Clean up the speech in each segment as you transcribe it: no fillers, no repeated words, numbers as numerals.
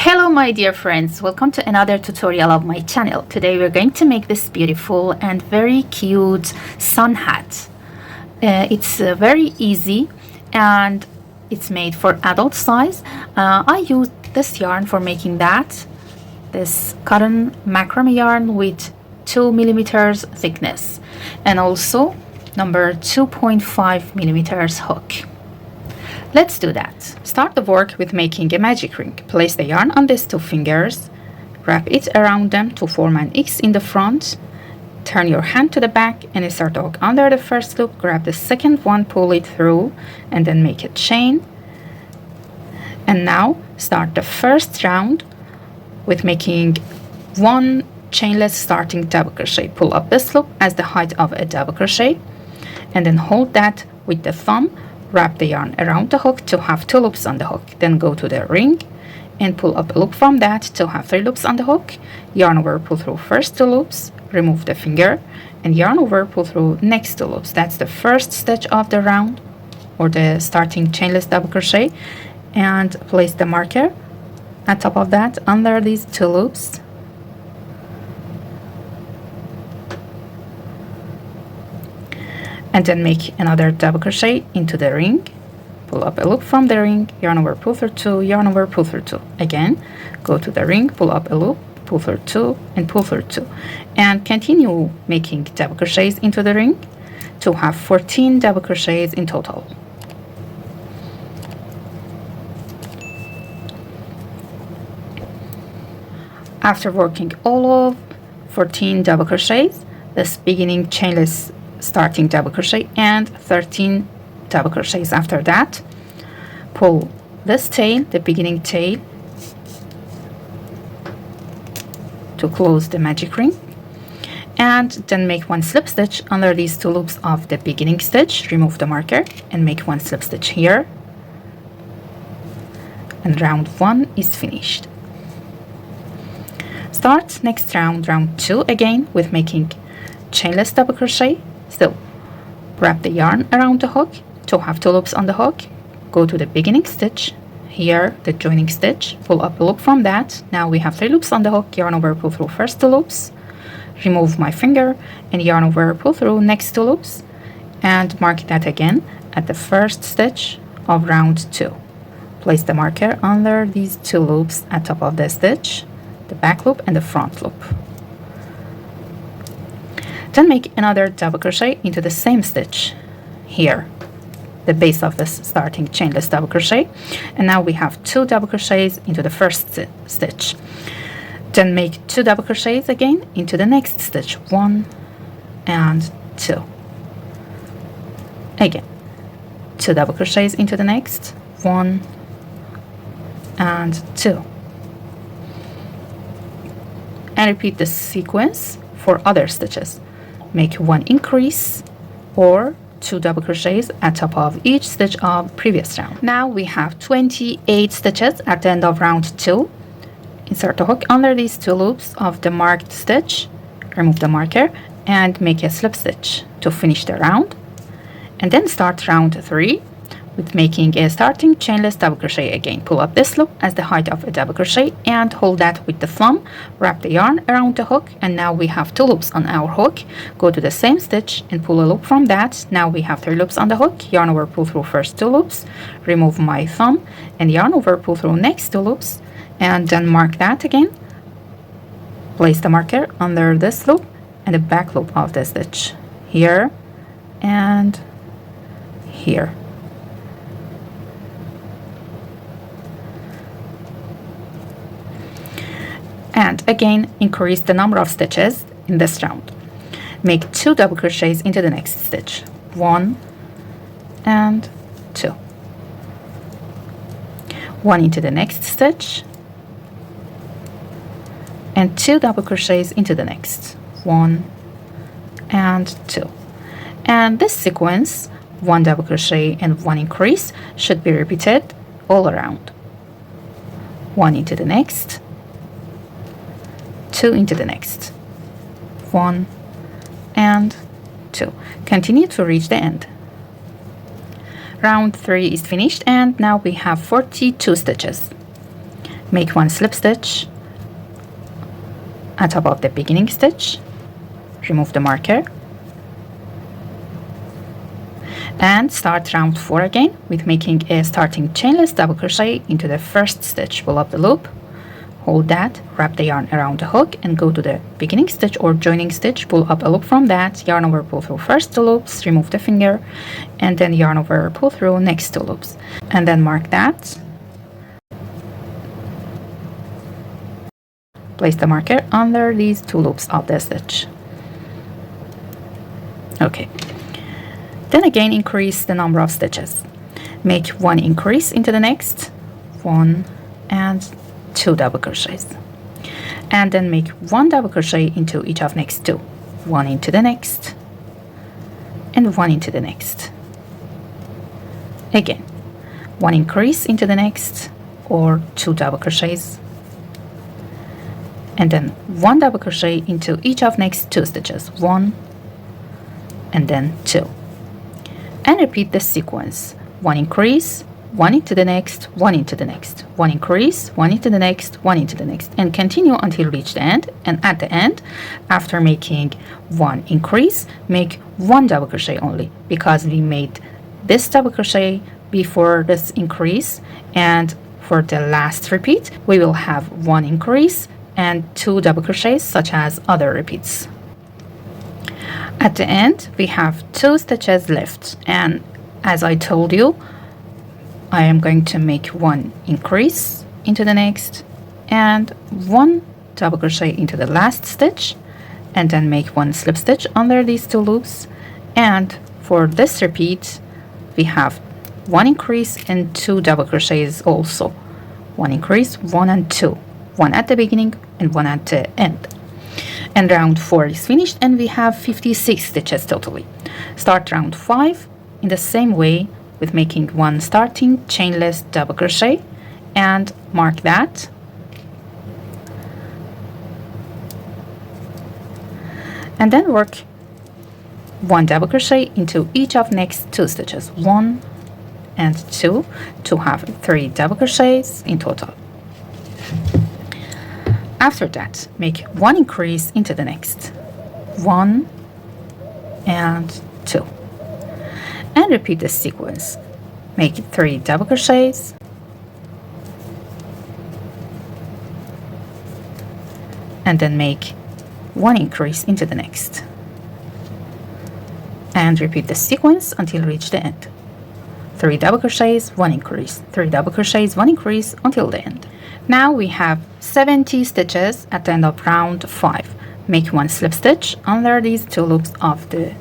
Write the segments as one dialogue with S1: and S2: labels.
S1: Hello my dear friends, welcome to another tutorial of my channel. Today we're going to make this beautiful and very cute sun hat. It's very easy and it's made for adult size. I used this yarn for making that, this cotton macrame yarn with 2 millimeters thickness and also number 2.5 millimeters hook. Let's do that. Start the work with making a magic ring. Place the yarn on these two fingers, wrap it around them to form an X in the front, turn your hand to the back and start the hook under the first loop, grab the second one, pull it through and then make a chain. And now start the first round with making one chainless starting double crochet. Pull up this loop as the height of a double crochet and then hold that with the thumb. Wrap the yarn around the hook to have 2 loops on the hook. Then go to the ring and pull up a loop from that to have 3 loops on the hook. Yarn over, pull through first 2 loops, remove the finger, and yarn over, pull through next 2 loops. That's the first stitch of the round or the starting chainless double crochet, and place the marker at top of that under these 2 loops. And then make another double crochet into the ring, pull up a loop from the ring, yarn over, pull through 2, yarn over, pull through 2. Again, go to the ring, pull up a loop, pull through 2 and pull through 2, and continue making double crochets into the ring to have 14 double crochets in total. After working all of 14 double crochets, this beginning chainless starting double crochet and 13 double crochets after that, pull this tail, the beginning tail, to close the magic ring, and then make 1 slip stitch under these 2 loops of the beginning stitch. Remove the marker and make 1 slip stitch here, and round 1 is finished. Start next round, round 2, again with making chainless double crochet. So wrap the yarn around the hook to have 2 loops on the hook. Go to the beginning stitch here, the joining stitch, pull up a loop from that. Now we have 3 loops on the hook. Yarn over, pull through first 2 loops, remove my finger and yarn over, pull through next 2 loops, and mark that again at the first stitch of round 2. Place the marker under these 2 loops at top of the stitch, the back loop and the front loop. Then make another double crochet into the same stitch here, the base of this starting chainless double crochet, and now we have 2 double crochets into the first stitch. Then make 2 double crochets again into the next stitch, 1 and 2. Again 2 double crochets into the next, 1 and 2, and repeat this sequence for other stitches. Make 1 increase or 2 double crochets at top of each stitch of previous round. Now we have 28 stitches at the end of round 2. Insert the hook under these 2 loops of the marked stitch, remove the marker and make a slip stitch to finish the round, and then start round 3 with making a starting chainless double crochet. Again, pull up this loop as the height of a double crochet and hold that with the thumb. Wrap the yarn around the hook, and now we have 2 loops on our hook. Go to the same stitch and pull a loop from that. Now we have 3 loops on the hook. Yarn over, pull through first 2 loops, remove my thumb and yarn over, pull through next 2 loops, and then mark that again. Place the marker under this loop and the back loop of the stitch here and here. And again increase the number of stitches in this round. Make 2 double crochets into the next stitch, 1 and 2, 1 into the next stitch and 2 double crochets into the next, 1 and 2. And this sequence, 1 double crochet and 1 increase, should be repeated all around. 1 into the next, 2 into the next, 1 and 2. Continue to reach the end. Round 3 is finished and now we have 42 stitches. make one slip stitch at top of the beginning stitch, remove the marker, and start round 4 again with making a starting chainless double crochet into the first stitch. Pull up the loop, hold that, wrap the yarn around the hook and go to the beginning stitch or joining stitch, pull up a loop from that, yarn over, pull through first 2 loops, remove the finger, and then yarn over, pull through next 2 loops, and then mark that. Place the marker under these 2 loops of the stitch. Okay. Then again increase the number of stitches. Make 1 increase into the next, 1 and 2 double crochets. And then make 1 double crochet into each of next 2. 1 into the next, and 1 into the next. Again, 1 increase into the next, or 2 double crochets. And then 1 double crochet into each of next 2 stitches. 1 and then 2. And repeat the sequence. 1 increase, 1 into the next, 1 into the next, 1 increase, 1 into the next, 1 into the next, and continue until you reach the end. And at the end, after making 1 increase, make 1 double crochet only, because we made this double crochet before this increase, and for the last repeat we will have 1 increase and 2 double crochets such as other repeats. At the end, we have 2 stitches left, and as I told you, I am going to make 1 increase into the next and 1 double crochet into the last stitch, and then make 1 slip stitch under these 2 loops. And for this repeat, we have 1 increase and 2 double crochets also. 1 increase, 1 and 2, 1 at the beginning and 1 at the end. And round 4 is finished, and we have 56 stitches totally. Start round 5 in the same way with making 1 starting chainless double crochet and mark that. And then work 1 double crochet into each of next 2 stitches, 1 and 2, to have 3 double crochets in total. After that, make 1 increase into the next, 1 and 2, and repeat the sequence. Make 3 double crochets, and then make 1 increase into the next, and repeat the sequence until you reach the end. 3 double crochets, 1 increase, 3 double crochets, 1 increase until the end. Now we have 70 stitches at the end of round 5. Make 1 slip stitch under these 2 loops of the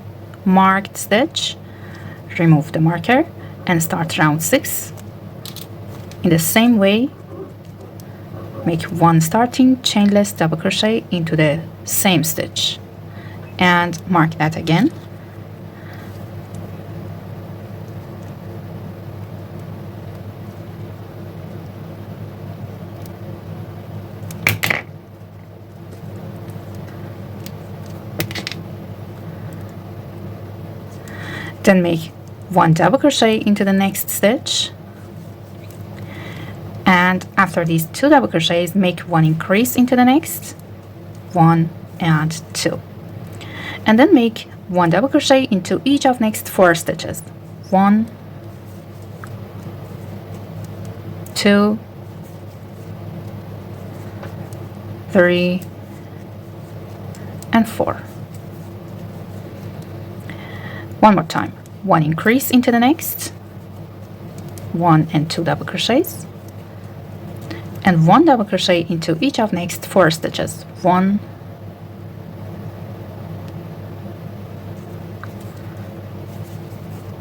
S1: marked stitch, remove the marker, and start round 6 in the same way. Make 1 starting chainless double crochet into the same stitch and mark that again. Then make 1 double crochet into the next stitch, and after these 2 double crochets, make 1 increase into the next, 1 and 2, and then make 1 double crochet into each of next 4 stitches, 1, 2, 3 and 4. One more time. 1 increase into the next, 1 and 2 double crochets, and 1 double crochet into each of next 4 stitches, 1,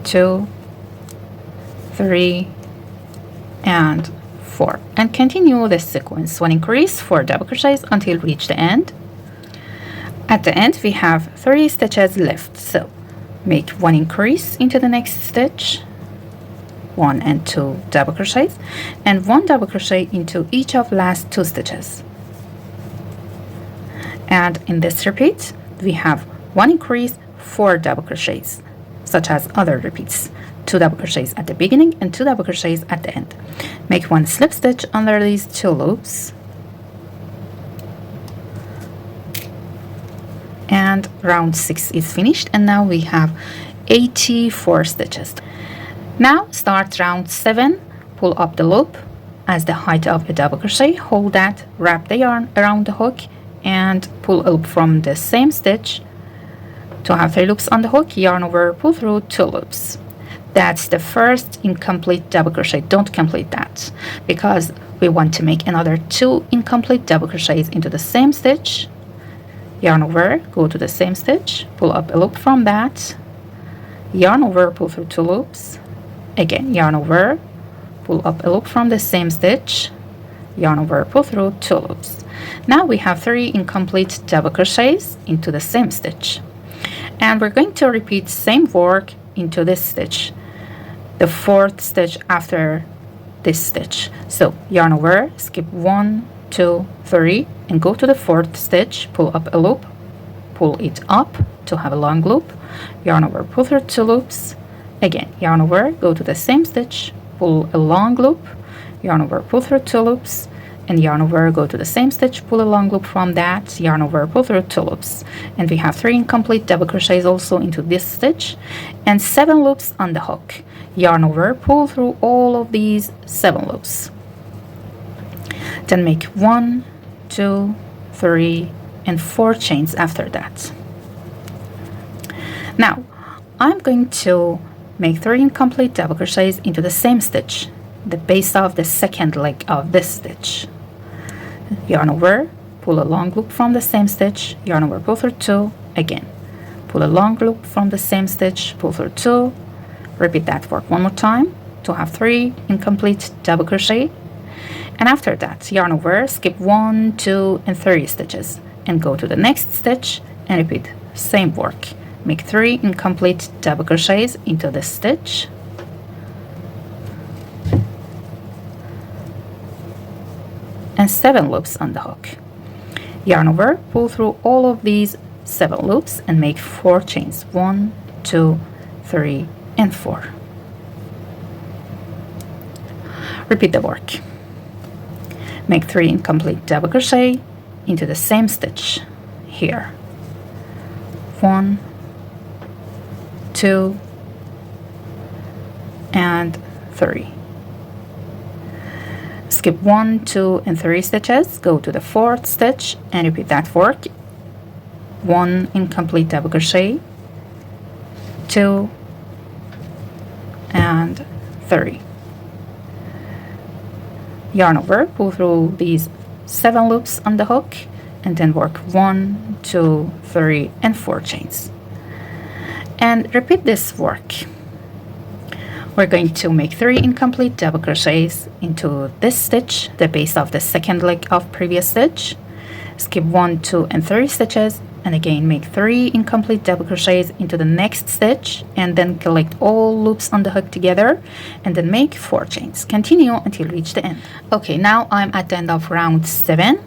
S1: 2, 3 and 4, and continue this sequence. 1 increase, 4 double crochets until you reach the end. At the end we have 3 stitches left, so make 1 increase into the next stitch, 1 and 2 double crochets, and 1 double crochet into each of last 2 stitches. And in this repeat we have 1 increase, 4 double crochets such as other repeats, 2 double crochets at the beginning and 2 double crochets at the end. Make 1 slip stitch under these 2 loops, and round 6 is finished, and now we have 84 stitches. Now start round 7, pull up the loop as the height of a double crochet, hold that, wrap the yarn around the hook, and pull a loop from the same stitch. To have 3 loops on the hook, yarn over, pull through 2 loops. That's the first incomplete double crochet. Don't complete that, because we want to make another 2 incomplete double crochets into the same stitch. Yarn over, go to the same stitch, pull up a loop from that, yarn over, pull through 2 loops, again yarn over, pull up a loop from the same stitch, yarn over, pull through 2 loops. Now we have 3 incomplete double crochets into the same stitch, and we're going to repeat same work into this stitch, the 4th stitch after this stitch. So yarn over, skip 1, 2, 3, and go to the 4th stitch, pull up a loop, pull it up to have a long loop, yarn over, pull through 2 loops, again yarn over, go to the same stitch, pull a long loop, yarn over, pull through 2 loops, and yarn over, go to the same stitch, pull a long loop from that, yarn over, pull through 2 loops, and we have 3 incomplete double crochets also into this stitch, and 7 loops on the hook. Yarn over, pull through all of these 7 loops, then make 1, 2, 3, and 4 chains after that. Now I'm going to make 3 incomplete double crochets into the same stitch, the base of the second leg of this stitch. Yarn over, pull a long loop from the same stitch, yarn over, pull through 2, again pull a long loop from the same stitch, pull through 2, repeat that work one more time to have 3 incomplete double crochet, and after that yarn over, skip 1, 2, and 3 stitches, and go to the next stitch and repeat same work. Make 3 incomplete double crochets into this stitch, and 7 loops on the hook. Yarn over, pull through all of these 7 loops and make 4 chains, 1, 2, 3, and 4. Repeat the work. Make 3 incomplete double crochet into the same stitch here. 1, 2, and 3. Skip 1, 2, and 3 stitches, go to the 4th stitch and repeat that work. 1 incomplete double crochet, 2, and 3. Yarn over, pull through these 7 loops on the hook, and then work 1, 2, 3, and 4 chains. And repeat this work. We're going to make 3 incomplete double crochets into this stitch, the base of the second leg of previous stitch. Skip 1, 2, and 3 stitches, and again make 3 incomplete double crochets into the next stitch, and then collect all loops on the hook together, and then make 4 chains. Continue until you reach the end. Okay, now I'm at the end of round 7,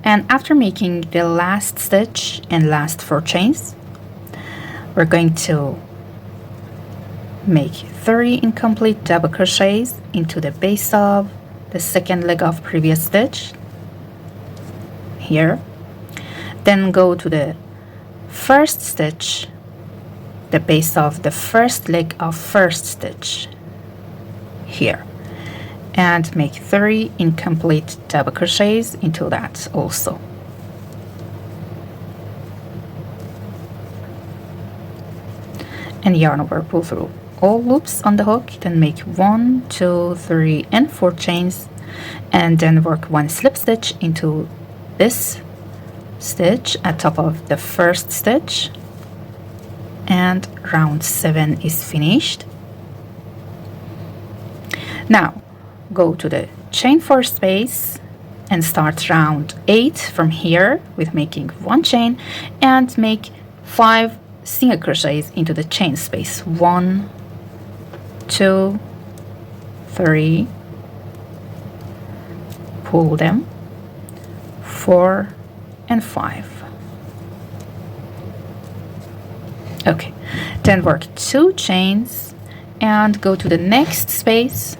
S1: and after making the last stitch and last 4 chains, we're going to make 3 incomplete double crochets into the base of the second leg of previous stitch here, then go to the first stitch, the base of the first leg of first stitch here, and make 3 incomplete double crochets into that also. And yarn over, pull through all loops on the hook, then make 1, 2, 3, and 4 chains, and then work 1 slip stitch into this stitch at top of the first stitch, and round 7 is finished. Now go to the chain 4 space and start round 8 from here with making 1 chain, and make 5 single crochets into the chain space. 1, 2, 3, pull them, 4, and 5. Okay, then work 2 chains and go to the next space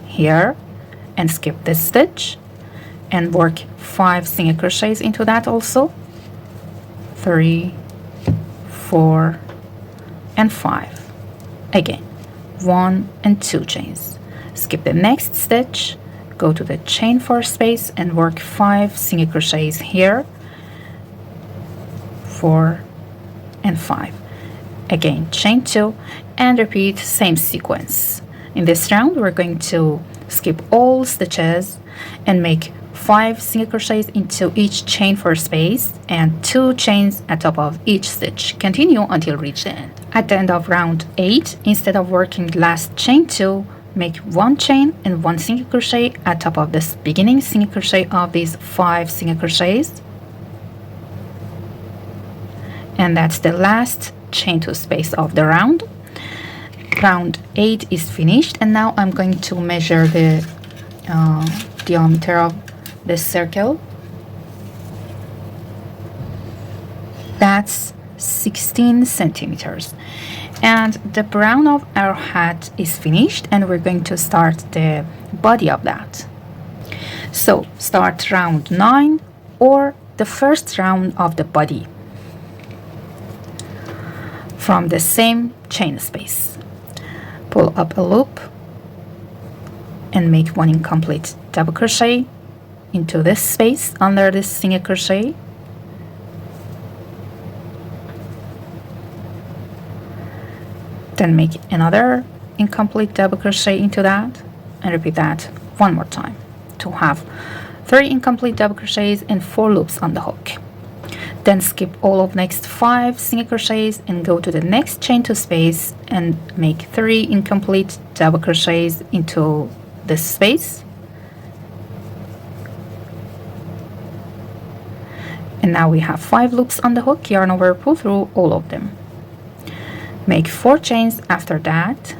S1: here and skip this stitch and work 5 single crochets into that also. 3, 4 and 5. Again 1 and 2 chains, skip the next stitch, go to the chain 4 space and work 5 single crochets here. 4 and 5. Again chain 2 and repeat same sequence. In this round we're going to skip all stitches and make 5 single crochets into each chain 4 space and 2 chains at top of each stitch. Continue until reach the end. At the end of round 8, instead of working last chain 2, make 1 chain and 1 single crochet at top of this beginning single crochet of these 5 single crochets, and that's the last chain 2 space of the round. Round 8 is finished, and now I'm going to measure the diameter of this circle. That's 16 centimeters. And the brown of our hat is finished, and we're going to start the body of that. So start round 9 or the first round of the body from the same chain space. Pull up a loop and make 1 incomplete double crochet into this space under this single crochet. Then make another incomplete double crochet into that and repeat that 1 more time to have 3 incomplete double crochets and 4 loops on the hook. Then skip all of next 5 single crochets and go to the next chain 2 space and make 3 incomplete double crochets into this space. And now we have 5 loops on the hook, yarn over, pull through all of them. Make 4 chains after that.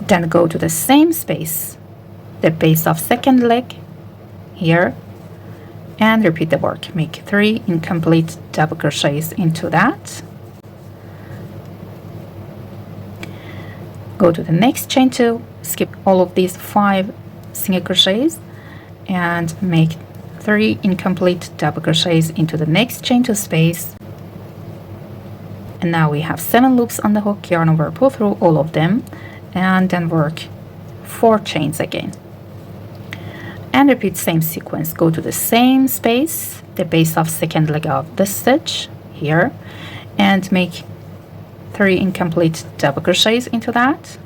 S1: Then go to the same space, the base of second leg here, and repeat the work. Make 3 incomplete double crochets into that. Go to the next chain 2, skip all of these 5 single crochets and make 3 incomplete double crochets into the next chain 2 space. And now we have 7 loops on the hook, yarn over, pull through all of them, and then work 4 chains again. And repeat same sequence. Go to the same space, the base of second leg of the stitch here, and make 3 incomplete double crochets into that.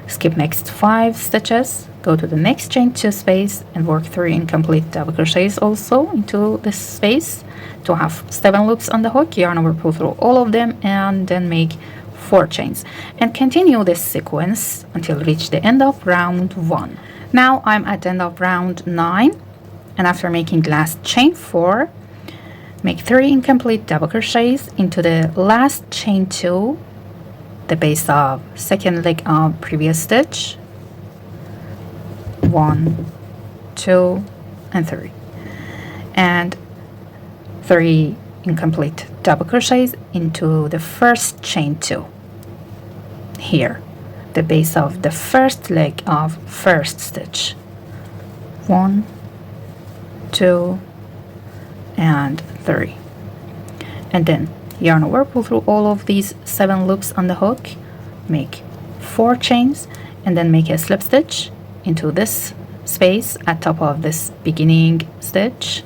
S1: Skip next 5 stitches, go to the next chain 2 space and work 3 incomplete double crochets also into this space to have 7 loops on the hook, yarn over, pull through all of them, and then make 4 chains. And continue this sequence until reach the end of round 1. Now I'm at the end of round 9, and after making last chain 4, make 3 incomplete double crochets into the last chain 2, the base of second leg of previous stitch. 1, 2, and 3. And 3 incomplete double crochets into the first chain 2 here, the base of the first leg of first stitch. 1, 2, and 3. And then yarn over, pull through all of these 7 loops on the hook, make 4 chains, and then make a slip stitch into this space at top of this beginning stitch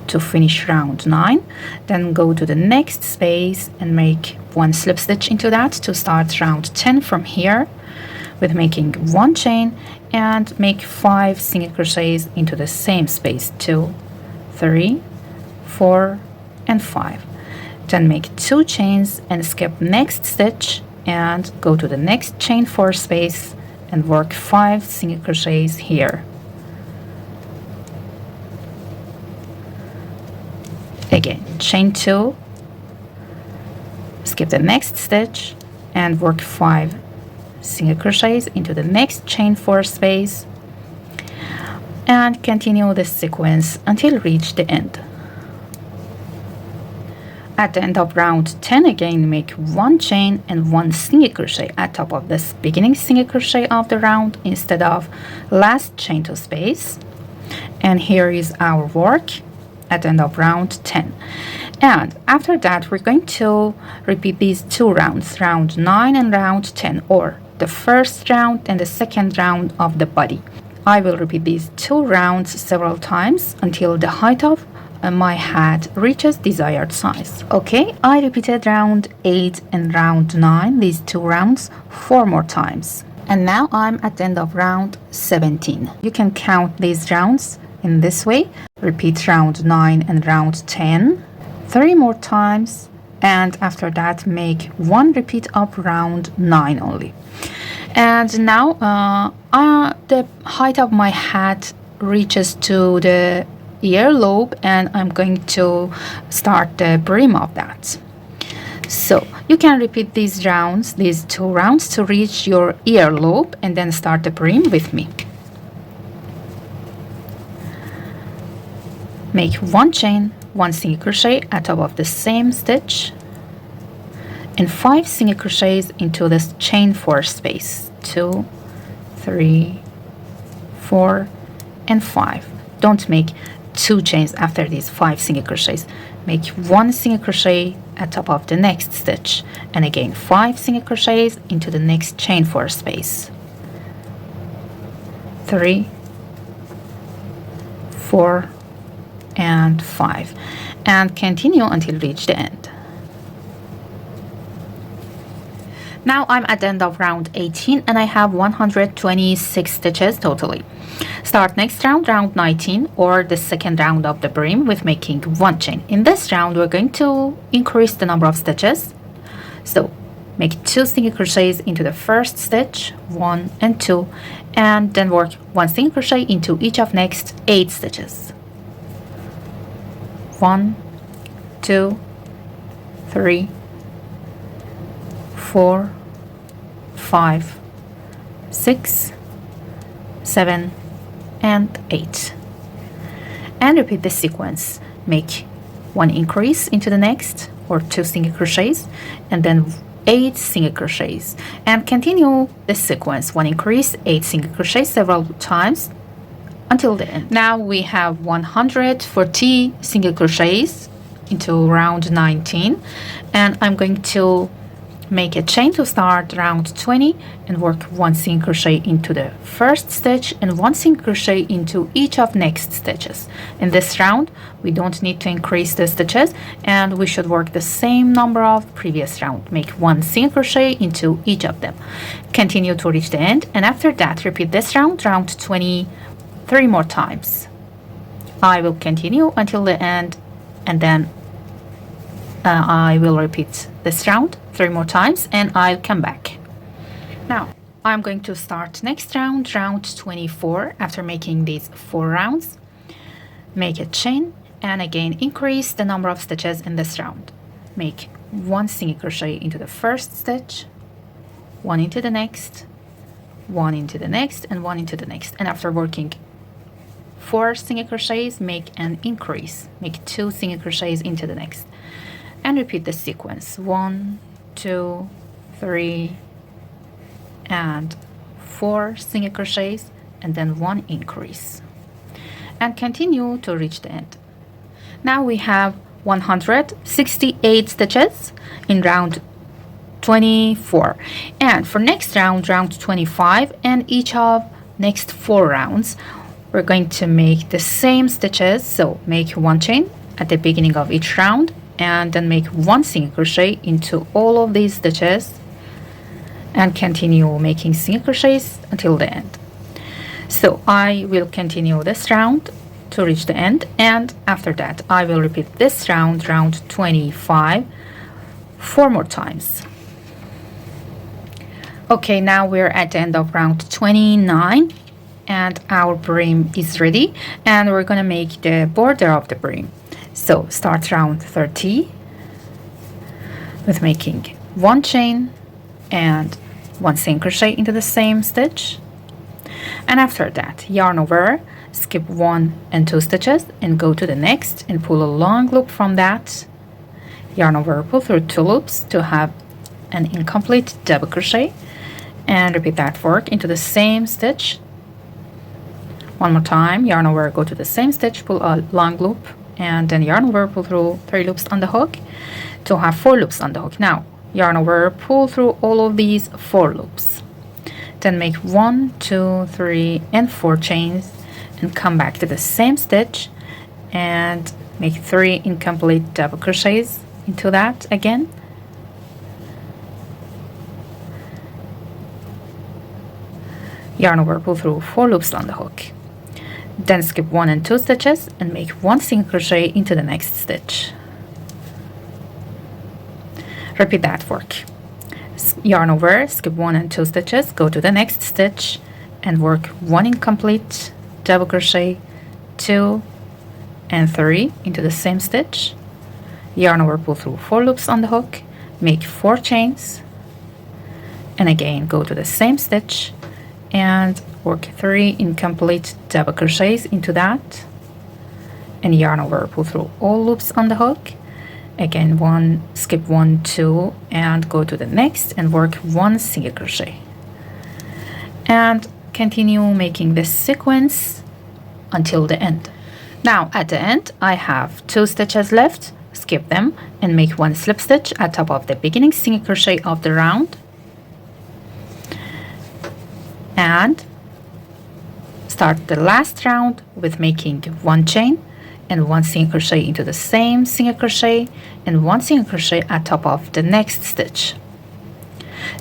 S1: to finish round 9. Then go to the next space and make 1 slip stitch into that to start round 10 from here, with making 1 chain and make 5 single crochets into the same space. 2, 3, 4, and 5. Then make 2 chains and skip next stitch and go to the next chain 4 space and work 5 single crochets here. Again, chain 2, skip the next stitch and work 5 single crochets into the next chain 4 space, and continue this sequence until reach the end. At the end of round 10, again make 1 chain and 1 single crochet at top of this beginning single crochet of the round instead of last chain to space. And here is our work at the end of round 10. And after that, we're going to repeat these 2 rounds, round 9 and round 10, or the first round and the second round of the body. I will repeat these 2 rounds several times until the height of my hat reaches desired size. Okay, I repeated round 8 and round 9, these 2 rounds, 4 more times. And now I'm at the end of round 17. You can count these rounds in this way. Repeat round 9 and round 10 3 more times, and after that make 1 repeat of round 9 only. And now the height of my hat reaches to the earlobe, and I'm going to start the brim of that. So you can repeat these rounds, these 2 rounds, to reach your earlobe and then start the brim with me. Make 1 chain, 1 single crochet at top of the same stitch, and 5 single crochets into this chain 4 space. 2, 3, 4, and 5. Don't make 2 chains after these 5 single crochets. Make 1 single crochet at top of the next stitch, and again 5 single crochets into the next chain 4 space. 3, 4, and 5, and continue until reach the end. Now I'm at the end of round 18 and I have 126 stitches totally. Start next round, round 19, or the second round of the brim, with making 1 chain. In this round we're going to increase the number of stitches, so make 2 single crochets into the first stitch, 1 and 2, and then work 1 single crochet into each of next 8 stitches. 1, 2, 3, 4, 5, 6, 7, and 8. And repeat the sequence. Make 1 increase into the next, or 2 single crochets, and then 8 single crochets. And continue the sequence. 1 increase, 8 single crochets several times until the end. Now we have 140 single crochets into round 19, and I'm going to make a chain to start round 20 and work 1 single crochet into the first stitch and 1 single crochet into each of next stitches. In this round we don't need to increase the stitches, and we should work the same number of previous round. Make 1 single crochet into each of them. Continue to reach the end, and after that repeat this round, round 20, 3 more times. I will continue until the end, and then I will repeat this round 3 more times and I'll come back. Now I'm going to start next round, round 24. After making these 4 rounds, make a chain and again increase the number of stitches in this round. Make 1 single crochet into the first stitch, 1 into the next, 1 into the next, and 1 into the next. And after working 4 single crochets, make an increase. Make 2 single crochets into the next. And repeat the sequence. 1, 2, 3, and 4 single crochets, and then 1 increase. And continue to reach the end. Now we have 168 stitches in round 24. And for next round, round 25, and each of next 4 rounds, we're going to make the same stitches. So make 1 chain at the beginning of each round, and then make 1 single crochet into all of these stitches, and continue making single crochets until the end. So I will continue this round to reach the end, and after that I will repeat this round, round 25, 4 more times. Okay, now we're at the end of round 29 and our brim is ready, and we're gonna make the border of the brim. So start round 30 with making 1 chain and 1 single crochet into the same stitch, and after that yarn over, skip 1 and 2 stitches and go to the next and pull a long loop from that, yarn over, pull through 2 loops to have an incomplete double crochet, and repeat that work into the same stitch. One more time, yarn over, go to the same stitch, pull a long loop, and then yarn over, pull through 3 loops on the hook to have 4 loops on the hook. Now yarn over, pull through all of these 4 loops, then make 1, 2, 3 and 4 chains, and come back to the same stitch and make 3 incomplete double crochets into that again. Yarn over, pull through 4 loops on the hook, then skip 1 and 2 stitches and make 1 single crochet into the next stitch. Repeat that work. Yarn over, skip 1 and 2 stitches, go to the next stitch and work 1 incomplete double crochet, 2 and 3 into the same stitch. Yarn over, pull through 4 loops on the hook, make 4 chains, and again go to the same stitch and work 3 incomplete double crochets into that, and yarn over, pull through all loops on the hook, again skip 1, 2 and go to the next and work 1 single crochet, and continue making this sequence until the end. Now at the end I have 2 stitches left, skip them and make 1 slip stitch at top of the beginning single crochet of the round, and start the last round with making 1 chain and 1 single crochet into the same single crochet and 1 single crochet at top of the next stitch.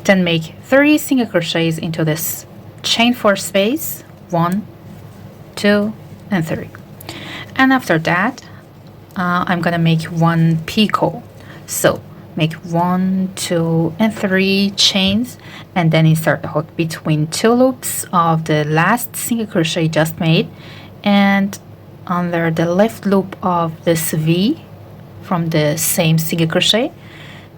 S1: Then make 3 single crochets into this chain 4 space, 1, 2 and 3, and after that I'm gonna make 1 picot. So make 1, 2 and 3 chains, and then insert the hook between 2 loops of the last single crochet just made, and under the left loop of this V from the same single crochet,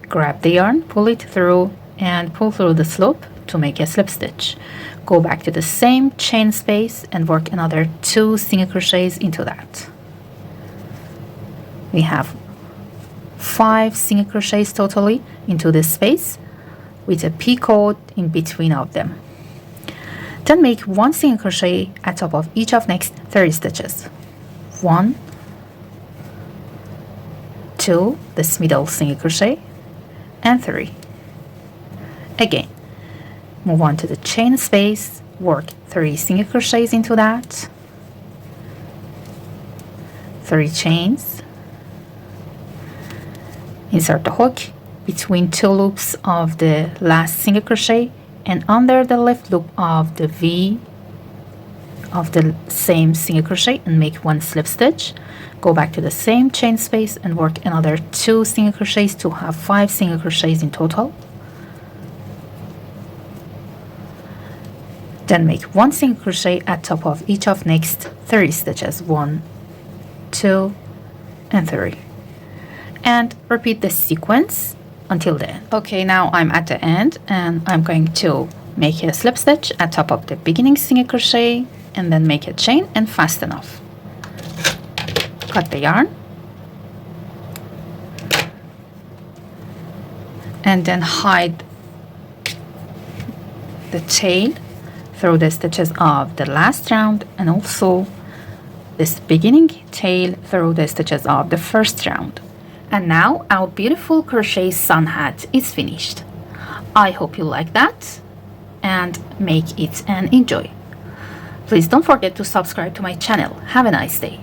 S1: grab the yarn, pull it through and pull through this loop to make a slip stitch. Go back to the same chain space and work another 2 single crochets into that. We have 5 single crochets totally into this space with a picot in between of them. Then make 1 single crochet at top of each of next 30 stitches. 1, 2, this middle single crochet, and 3. Again, move on to the chain space, work 3 single crochets into that, 3 chains, insert the hook between 2 loops of the last single crochet and under the left loop of the V of the same single crochet and make 1 slip stitch. Go back to the same chain space and work another 2 single crochets to have 5 single crochets in total. Then make 1 single crochet at top of each of next 30 stitches, 1, 2 and 3, and repeat this sequence until the end. Okay, now I'm at the end and I'm going to make a slip stitch at top of the beginning single crochet and then make a chain and fasten off. Cut the yarn and then hide the tail through the stitches of the last round and also this beginning tail through the stitches of the first round. And now our beautiful crochet sun hat is finished. I hope you like that and make it and enjoy. Please don't forget to subscribe to my channel. Have a nice day.